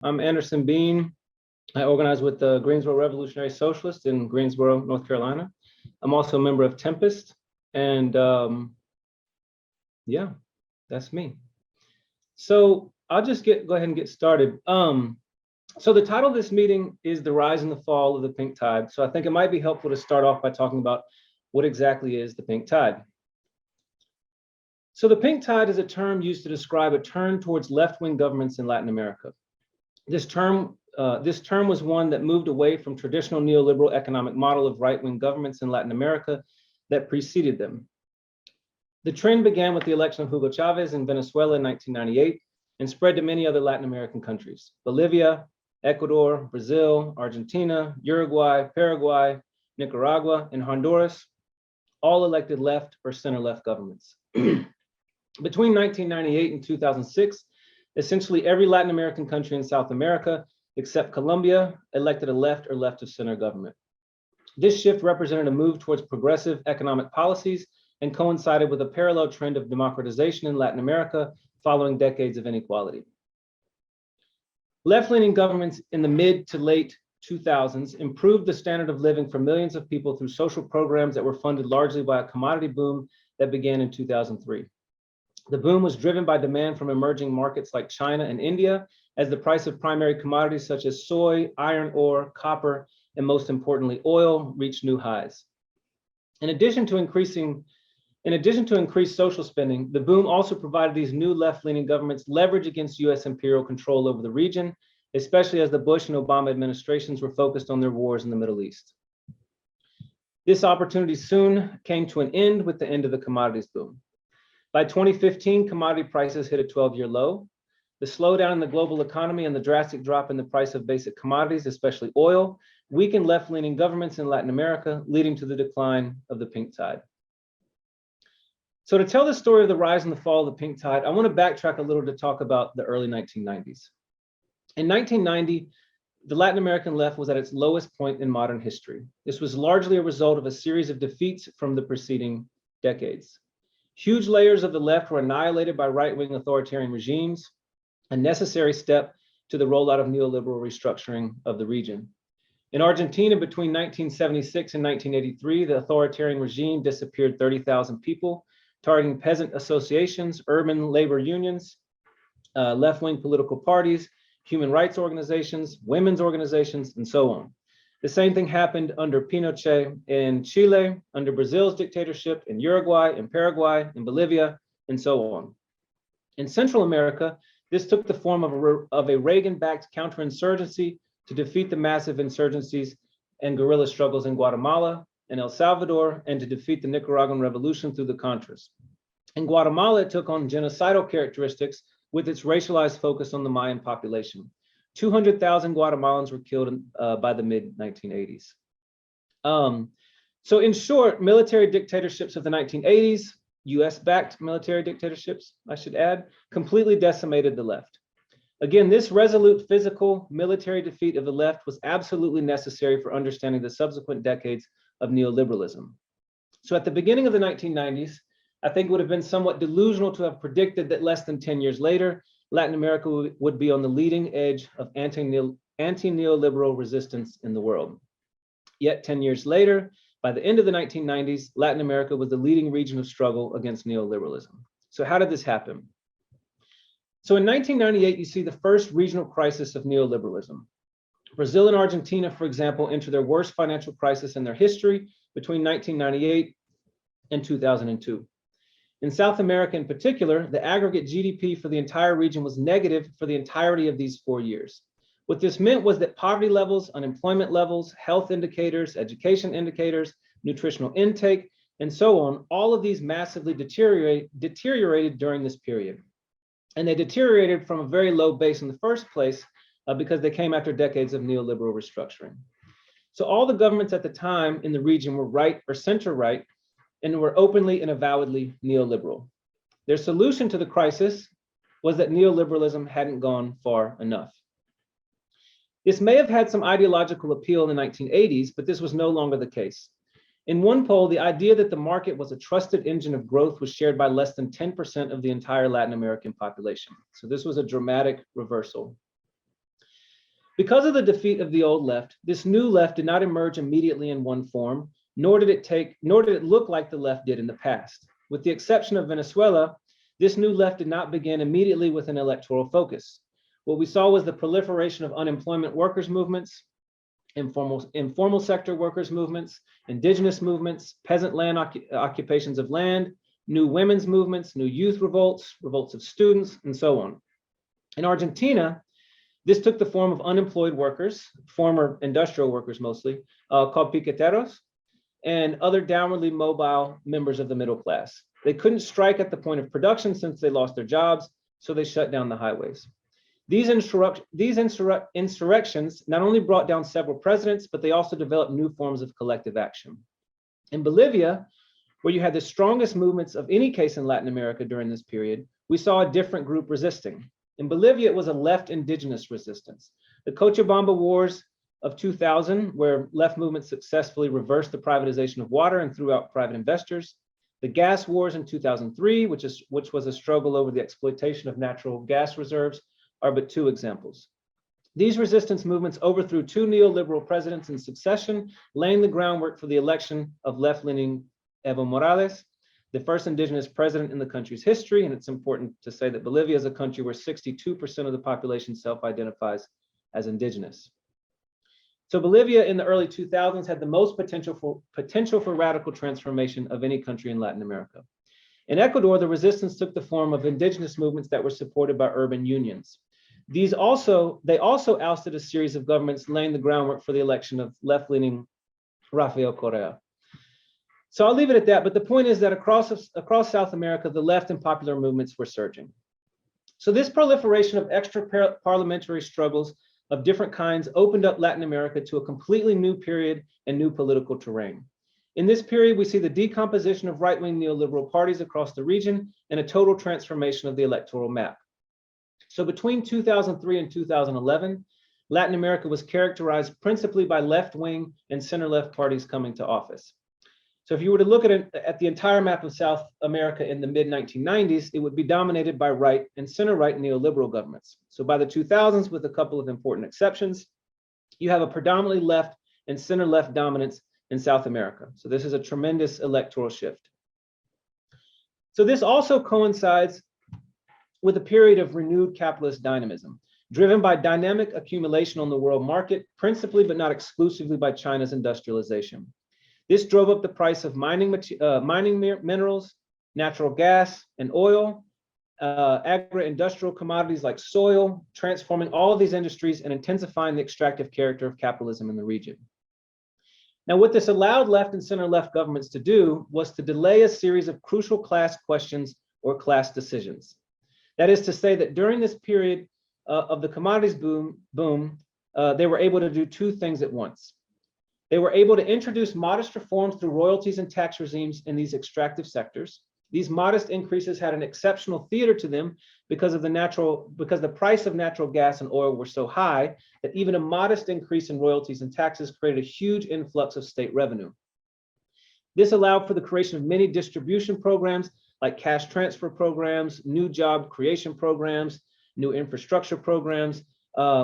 I'm Anderson Bean. I organize with the Greensboro Revolutionary Socialists in Greensboro, North Carolina. I'm also a member of Tempest, and yeah, that's me. So I'll just go ahead and get started. So the title of this meeting is The Rise and the Fall of the Pink Tide. So I think it might be helpful to start off by talking about what exactly is the pink tide. So the pink tide is a term used to describe a turn towards left-wing governments in Latin America. This term was one that moved away from traditional neoliberal economic model of right-wing governments in Latin America that preceded them. The trend began with the election of Hugo Chavez in Venezuela in 1998 and spread to many other Latin American countries: Bolivia, Ecuador, Brazil, Argentina, Uruguay, Paraguay, Nicaragua, and Honduras, all elected left or center-left governments. Between 1998 and 2006, essentially every Latin American country in South America, except Colombia, elected a left or left of center government. This shift represented a move towards progressive economic policies and coincided with a parallel trend of democratization in Latin America following decades of inequality. Left-leaning governments in the mid to late 2000s improved the standard of living for millions of people through social programs that were funded largely by a commodity boom that began in 2003. The boom was driven by demand from emerging markets like China and India, as the price of primary commodities such as soy, iron ore, copper, and most importantly, oil reached new highs. In addition to increased social spending, the boom also provided these new left-leaning governments leverage against US imperial control over the region, especially as the Bush and Obama administrations were focused on their wars in the Middle East. This opportunity soon came to an end with the end of the commodities boom. By 2015, commodity prices hit a 12-year low. The slowdown in the global economy and the drastic drop in the price of basic commodities, especially oil, weakened left-leaning governments in Latin America, leading to the decline of the pink tide. So to tell the story of the rise and the fall of the pink tide, I want to backtrack a little to talk about the early 1990s. In 1990, the Latin American left was at its lowest point in modern history. This was largely a result of a series of defeats from the preceding decades. Huge layers of the left were annihilated by right-wing authoritarian regimes, a necessary step to the rollout of neoliberal restructuring of the region. In Argentina, between 1976 and 1983, the authoritarian regime disappeared 30,000 people, targeting peasant associations, urban labor unions, left-wing political parties, human rights organizations, women's organizations, and so on. The same thing happened under Pinochet in Chile, under Brazil's dictatorship, in Uruguay, in Paraguay, in Bolivia, and so on. In Central America, this took the form of a Reagan-backed counterinsurgency to defeat the massive insurgencies and guerrilla struggles in Guatemala and El Salvador, and to defeat the Nicaraguan revolution through the Contras. In Guatemala, it took on genocidal characteristics with its racialized focus on the Mayan population. 200,000 Guatemalans were killed by the mid-1980s. So in short, military dictatorships of the 1980s, US-backed military dictatorships, I should add, completely decimated the left. Again, this resolute physical military defeat of the left was absolutely necessary for understanding the subsequent decades of neoliberalism. So at the beginning of the 1990s, I think it would have been somewhat delusional to have predicted that less than 10 years later, Latin America would be on the leading edge of anti-neoliberal resistance in the world. Yet 10 years later, by the end of the 1990s, Latin America was the leading region of struggle against neoliberalism. So how did this happen? So in 1998, you see the first regional crisis of neoliberalism. Brazil and Argentina, for example, enter their worst financial crisis in their history between 1998 and 2002. In South America in particular, the aggregate GDP for the entire region was negative for the entirety of these 4 years. What this meant was that poverty levels, unemployment levels, health indicators, education indicators, nutritional intake, and so on, all of these massively deteriorated during this period. And they deteriorated from a very low base in the first place because they came after decades of neoliberal restructuring. So all the governments at the time in the region were right or center-right and were openly and avowedly neoliberal. Their solution to the crisis was that neoliberalism hadn't gone far enough. This may have had some ideological appeal in the 1980s, but this was no longer the case. In one poll, the idea that the market was a trusted engine of growth was shared by less than 10% of the entire Latin American population. So this was a dramatic reversal. Because of the defeat of the old left, this new left did not emerge immediately in one form, nor did it look like the left did in the past. With the exception of Venezuela, this new left did not begin immediately with an electoral focus. What we saw was the proliferation of unemployment workers movements, informal sector workers movements, indigenous movements, peasant land occupations of land, new women's movements, new youth revolts, revolts of students, and so on. In Argentina, this took the form of unemployed workers, former industrial workers mostly, called piqueteros, and other downwardly mobile members of the middle class. They couldn't strike at the point of production since they lost their jobs, so they shut down the highways. These insurrections not only brought down several presidents, but they also developed new forms of collective action. In Bolivia, where you had the strongest movements of any case in Latin America during this period, we saw a different group resisting. In Bolivia, it was a left indigenous resistance. The Cochabamba Wars of 2000, where left movements successfully reversed the privatization of water and threw out private investors. The gas wars in 2003, which was a struggle over the exploitation of natural gas reserves, are but two examples. These resistance movements overthrew two neoliberal presidents in succession, laying the groundwork for the election of left-leaning Evo Morales, the first indigenous president in the country's history. And it's important to say that Bolivia is a country where 62% of the population self-identifies as indigenous. So Bolivia in the early 2000s had the most potential for radical transformation of any country in Latin America. In Ecuador, the resistance took the form of indigenous movements that were supported by urban unions. They also ousted a series of governments, laying the groundwork for the election of left-leaning Rafael Correa. So I'll leave it at that, but the point is that across South America, the left and popular movements were surging. So this proliferation of extra parliamentary struggles of different kinds opened up Latin America to a completely new period and new political terrain. In this period, we see the decomposition of right-wing neoliberal parties across the region and a total transformation of the electoral map. So between 2003 and 2011, Latin America was characterized principally by left-wing and center-left parties coming to office. So if you were to look at the entire map of South America in the mid-1990s, it would be dominated by right and center-right neoliberal governments. So by the 2000s, with a couple of important exceptions, you have a predominantly left and center-left dominance in South America. So this is a tremendous electoral shift. So this also coincides with a period of renewed capitalist dynamism, driven by dynamic accumulation on the world market, principally but not exclusively by China's industrialization. This drove up the price of mining minerals, natural gas, and oil, agri-industrial commodities like soil, transforming all of these industries and intensifying the extractive character of capitalism in the region. Now, what this allowed left and center-left governments to do was to delay a series of crucial class questions or class decisions. That is to say that during this period of the commodities boom, they were able to do two things at once. They were able to introduce modest reforms through royalties and tax regimes in these extractive sectors. These modest increases had an exceptional theater to them because the price of natural gas and oil were so high that even a modest increase in royalties and taxes created a huge influx of state revenue. This allowed for the creation of many distribution programs like cash transfer programs, new job creation programs, new infrastructure programs,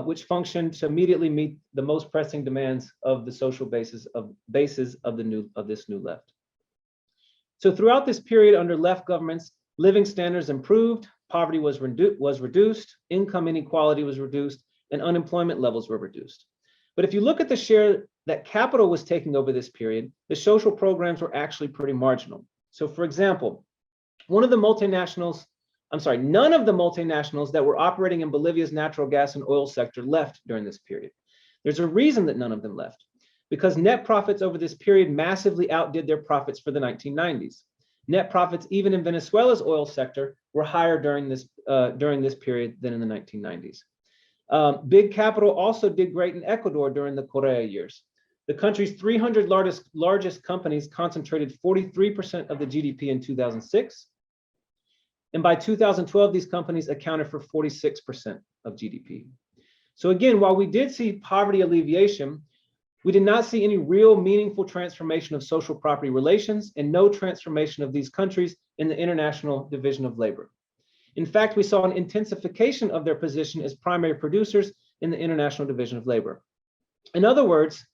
which functioned to immediately meet the most pressing demands of the social bases of this new left. So throughout this period under left governments, living standards improved, poverty was reduced, income inequality was reduced, and unemployment levels were reduced. But if you look at the share that capital was taking over this period, the social programs were actually pretty marginal. So for example, none of the multinationals that were operating in Bolivia's natural gas and oil sector left during this period. There's a reason that none of them left, because net profits over this period massively outdid their profits for the 1990s. Net profits, even in Venezuela's oil sector, were higher during this period than in the 1990s. Big capital also did great in Ecuador during the Correa years. The country's 300 largest companies concentrated 43% of the GDP in 2006. And by 2012, these companies accounted for 46% of GDP. So again, while we did see poverty alleviation, we did not see any real meaningful transformation of social property relations and no transformation of these countries in the international division of labor. In fact, we saw an intensification of their position as primary producers in the International Division of Labor. In other words,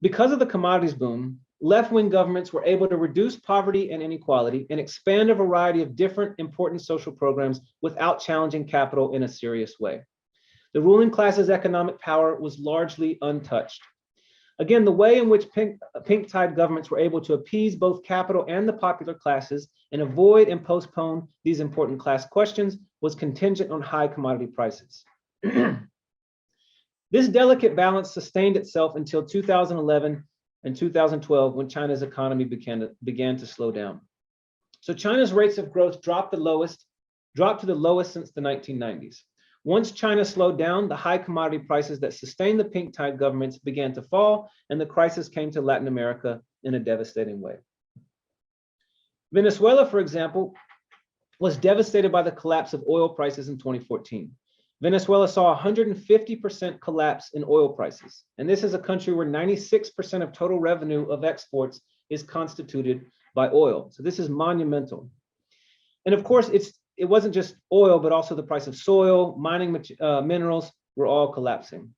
because of the commodities boom, left-wing governments were able to reduce poverty and inequality and expand a variety of different important social programs without challenging capital in a serious way. The ruling class's economic power was largely untouched. Again, the way in which pink-tide governments were able to appease both capital and the popular classes and avoid and postpone these important class questions was contingent on high commodity prices. This delicate balance sustained itself until 2011 and 2012, when China's economy began to slow down. So China's rates of growth dropped to the lowest since the 1990s. Once China slowed down, the high commodity prices that sustained the pink-tide governments began to fall, and the crisis came to Latin America in a devastating way. Venezuela, for example, was devastated by the collapse of oil prices in 2014. Venezuela saw a 150% collapse in oil prices. And this is a country where 96% of total revenue of exports is constituted by oil. So this is monumental. And of course, it wasn't just oil, but also the price of soil, mining minerals were all collapsing.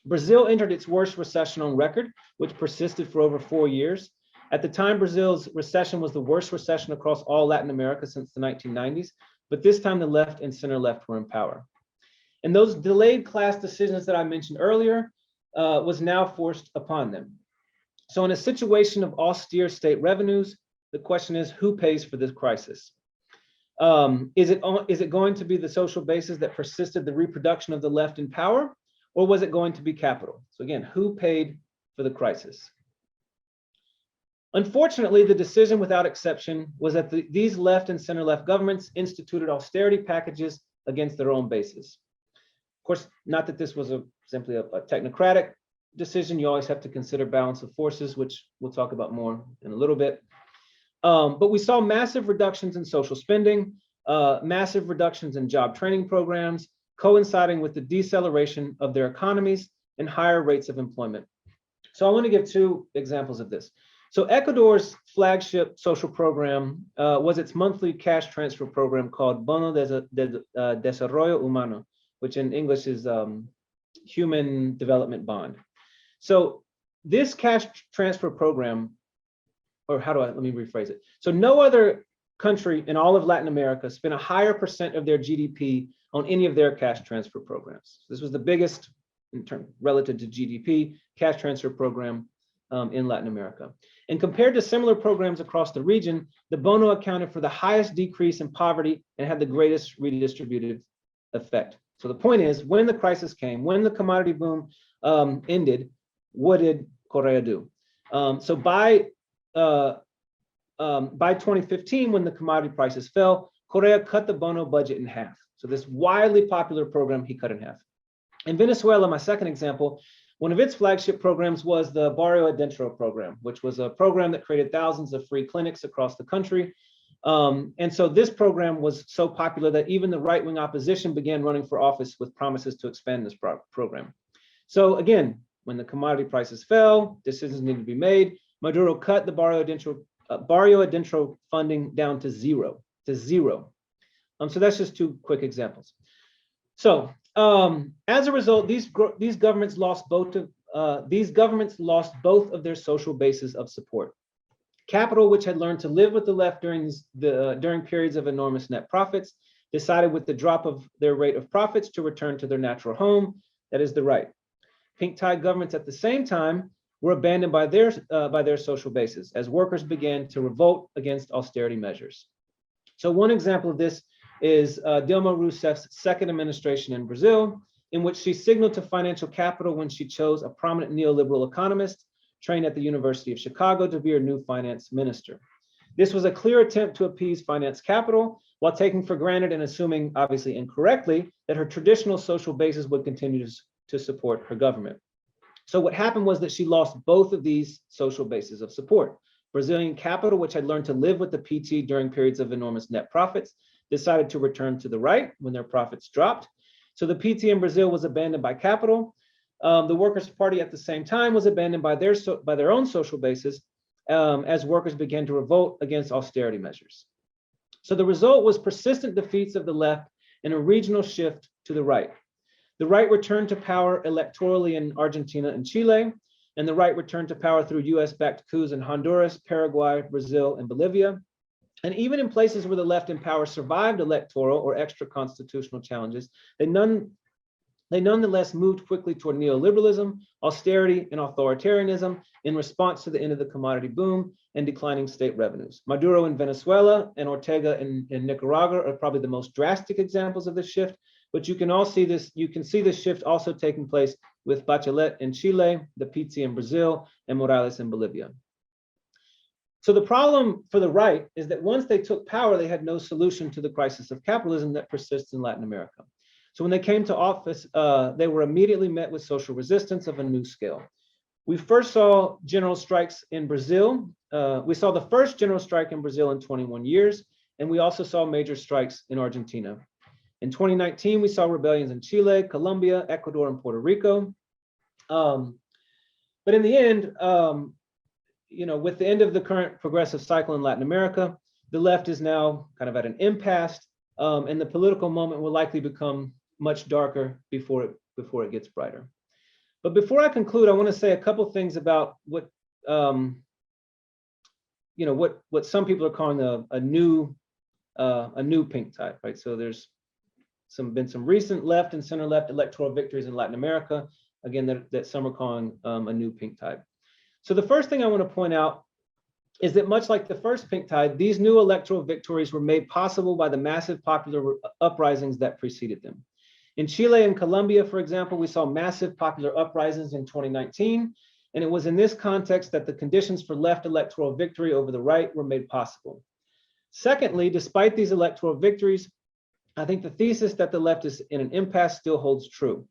Brazil entered its worst recession on record, which persisted for over 4 years. At the time, Brazil's recession was the worst recession across all Latin America since the 1990s, but this time the left and center left were in power. And those delayed class decisions that I mentioned earlier was now forced upon them. So in a situation of austere state revenues, the question is, who pays for this crisis? Is it going to be the social bases that persisted the reproduction of the left in power, or was it going to be capital? So again, who paid for the crisis? Unfortunately, the decision without exception was that these left and center left governments instituted austerity packages against their own bases. Of course, not that this was simply a technocratic decision. You always have to consider balance of forces, which we'll talk about more in a little bit. But we saw massive reductions in social spending, massive reductions in job training programs, coinciding with the deceleration of their economies and higher rates of employment. So I want to give 2 examples of this. So Ecuador's flagship social program was its monthly cash transfer program called Bono de Desarrollo Humano, which in English is Human Development Bond. So this cash transfer program, or let me rephrase it. So no other country in all of Latin America spent a higher percent of their GDP on any of their cash transfer programs. This was the biggest in terms relative to GDP cash transfer program in Latin America. And compared to similar programs across the region, the Bono accounted for the highest decrease in poverty and had the greatest redistributive effect. So the point is, when the crisis came, when the commodity boom ended, what did Correa do? So by 2015, when the commodity prices fell, Correa cut the Bono budget in half. So this widely popular program, he cut in half. In Venezuela, my second example, one of its flagship programs was the Barrio Adentro program, which was a program that created thousands of free clinics across the country. And so this program was so popular that even the right-wing opposition began running for office with promises to expand this program. So again, when the commodity prices fell, decisions needed to be made. Maduro cut the Barrio Adentro funding down to zero. So that's just 2 quick examples. So as a result, these governments lost both of their social bases of support. Capital, which had learned to live with the left during periods of enormous net profits, decided with the drop of their rate of profits to return to their natural home, that is the right. Pink-tide governments at the same time were abandoned by their social bases as workers began to revolt against austerity measures. So one example of this is Dilma Rousseff's second administration in Brazil, in which she signaled to financial capital when she chose a prominent neoliberal economist trained at the University of Chicago to be her new finance minister. This was a clear attempt to appease finance capital while taking for granted and assuming, obviously incorrectly, that her traditional social bases would continue to support her government. So what happened was that she lost both of these social bases of support. Brazilian capital, which had learned to live with the PT during periods of enormous net profits, decided to return to the right when their profits dropped. So the PT in Brazil was abandoned by capital. The Workers' Party at the same time was abandoned by their own social bases as workers began to revolt against austerity measures. So the result was persistent defeats of the left and a regional shift to the right. The right returned to power electorally in Argentina and Chile, and the right returned to power through US-backed coups in Honduras, Paraguay, Brazil, and Bolivia. And even in places where the left in power survived electoral or extra constitutional challenges, they nonetheless moved quickly toward neoliberalism, austerity, and authoritarianism in response to the end of the commodity boom and declining state revenues. Maduro in Venezuela and Ortega in Nicaragua are probably the most drastic examples of this shift, but you can see this shift also taking place with Bachelet in Chile, the PT in Brazil, and Morales in Bolivia. So the problem for the right is that once they took power, they had no solution to the crisis of capitalism that persists in Latin America. So when they came to office, they were immediately met with social resistance of a new scale. We first saw general strikes in Brazil. We saw the first general strike in Brazil in 21 years, and we also saw major strikes in Argentina. In 2019, we saw rebellions in Chile, Colombia, Ecuador, and Puerto Rico. But in the end, with the end of the current progressive cycle in Latin America, the left is now kind of at an impasse, and the political moment will likely become much darker before it gets brighter. But before I conclude, I want to say a couple things about what some people are calling a new pink tide, right? So there's been some recent left and center left electoral victories in Latin America, again, that some are calling a new pink tide. So the first thing I want to point out is that much like the first pink tide, these new electoral victories were made possible by the massive popular uprisings that preceded them. In Chile and Colombia, for example, we saw massive popular uprisings in 2019, and it was in this context that the conditions for left electoral victory over the right were made possible. Secondly, despite these electoral victories, I think the thesis that the left is in an impasse still holds true.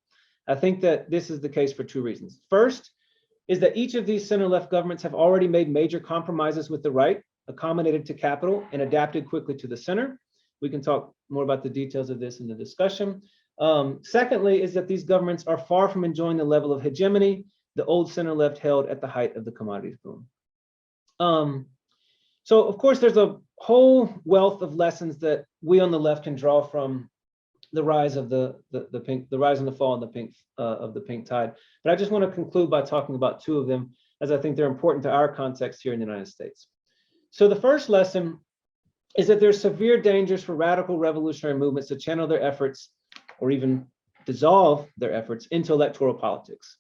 I think that this is the case for two reasons. First is that each of these center-left governments have already made major compromises with the right, accommodated to capital, and adapted quickly to the center. We can talk more about the details of this in the discussion. Secondly, is that these governments are far from enjoying the level of hegemony the old center-left held at the height of the commodities boom. So of course, there's a whole wealth of lessons that we on the left can draw from the rise of the rise and the fall of the pink tide. But I just want to conclude by talking about two of them, as I think they're important to our context here in the United States. So the first lesson is that there's severe dangers for radical revolutionary movements to channel their efforts or even dissolve their efforts into electoral politics.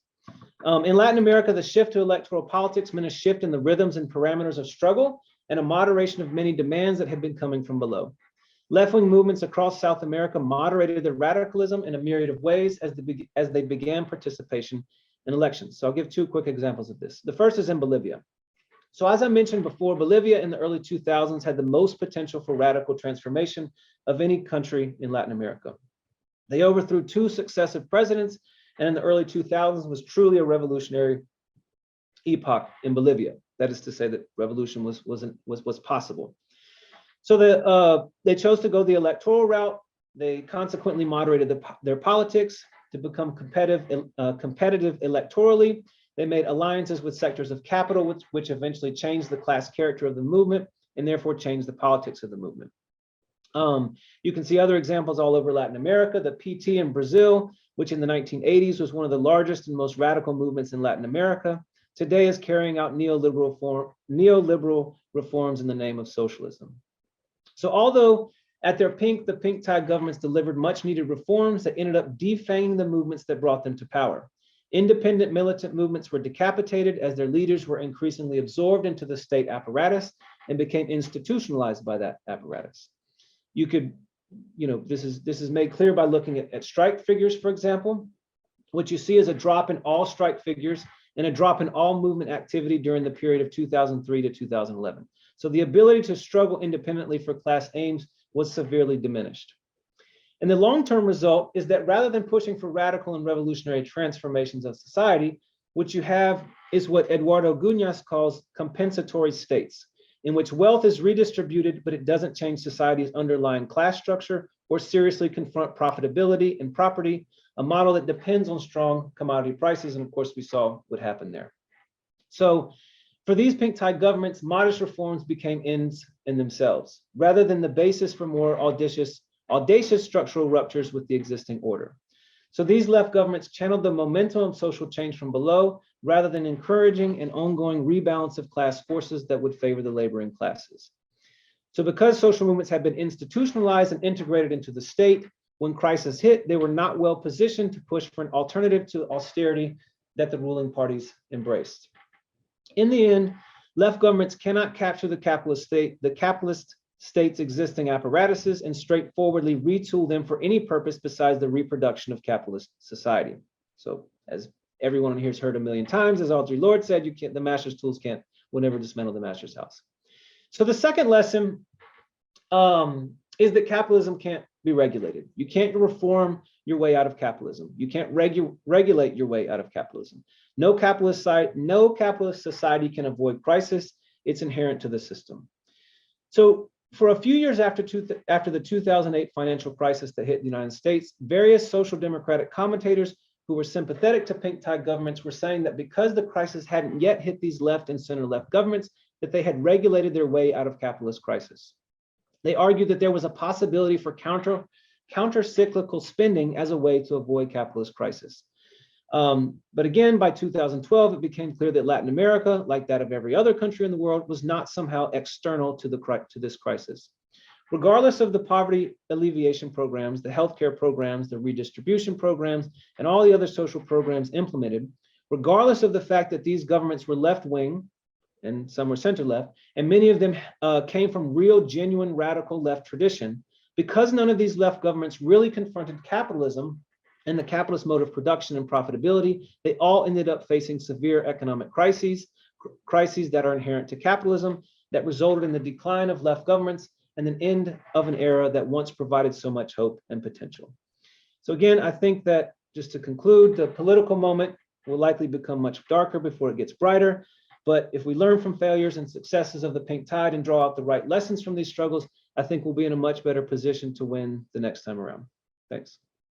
In Latin America, the shift to electoral politics meant a shift in the rhythms and parameters of struggle and a moderation of many demands that had been coming from below. Left-wing movements across South America moderated their radicalism in a myriad of ways as they began participation in elections. So I'll give two quick examples of this. The first is in Bolivia. So as I mentioned before, Bolivia in the early 2000s had the most potential for radical transformation of any country in Latin America. They overthrew two successive presidents, and in the early 2000s was truly a revolutionary epoch in Bolivia. That is to say that revolution was possible. So they chose to go the electoral route. They consequently moderated their politics to become competitive electorally. They made alliances with sectors of capital, which eventually changed the class character of the movement and therefore changed the politics of the movement. You can see other examples all over Latin America. The PT in Brazil, which in the 1980s was one of the largest and most radical movements in Latin America, today is carrying out neoliberal reforms in the name of socialism. So although at their peak, the pink tide governments delivered much needed reforms that ended up defanging the movements that brought them to power. Independent militant movements were decapitated as their leaders were increasingly absorbed into the state apparatus and became institutionalized by that apparatus. You could, this is made clear by looking at strike figures, for example. What you see is a drop in all strike figures and a drop in all movement activity during the period of 2003 to 2011. So the ability to struggle independently for class aims was severely diminished. And the long-term result is that rather than pushing for radical and revolutionary transformations of society, what you have is what Eduardo Guñas calls compensatory states, in which wealth is redistributed, but it doesn't change society's underlying class structure or seriously confront profitability and property, a model that depends on strong commodity prices. And of course, we saw what happened there. So for these pink tide governments, modest reforms became ends in themselves, rather than the basis for more audacious structural ruptures with the existing order. So these left governments channeled the momentum of social change from below, rather than encouraging an ongoing rebalance of class forces that would favor the laboring classes. So because social movements had been institutionalized and integrated into the state, when crisis hit, they were not well positioned to push for an alternative to austerity that the ruling parties embraced. In the end, left governments cannot capture the capitalist state's existing apparatuses and straightforwardly retool them for any purpose besides the reproduction of capitalist society. So as everyone here has heard a million times, as Audre Lorde said, the master's tools will never dismantle the master's house. So the second lesson is that capitalism can't be regulated. You can't reform your way out of capitalism. You can't regulate your way out of capitalism. No capitalist society can avoid crisis. It's inherent to the system. So for a few years after the 2008 financial crisis that hit the United States, various social democratic commentators who were sympathetic to pink tide governments were saying that because the crisis hadn't yet hit these left and center left governments, that they had regulated their way out of capitalist crisis. They argued that there was a possibility for counter-cyclical spending as a way to avoid capitalist crisis. But again, by 2012, it became clear that Latin America, like that of every other country in the world, was not somehow external to this crisis. Regardless of the poverty alleviation programs, the healthcare programs, the redistribution programs, and all the other social programs implemented, regardless of the fact that these governments were left-wing, and some were center-left, and many of them came from real, genuine, radical left tradition, because none of these left governments really confronted capitalism and the capitalist mode of production and profitability, they all ended up facing severe economic crises that are inherent to capitalism, that resulted in the decline of left governments and an end of an era that once provided so much hope and potential. So again, I think that, just to conclude, the political moment will likely become much darker before it gets brighter. But if we learn from failures and successes of the pink tide and draw out the right lessons from these struggles, I think we'll be in a much better position to win the next time around. Thanks.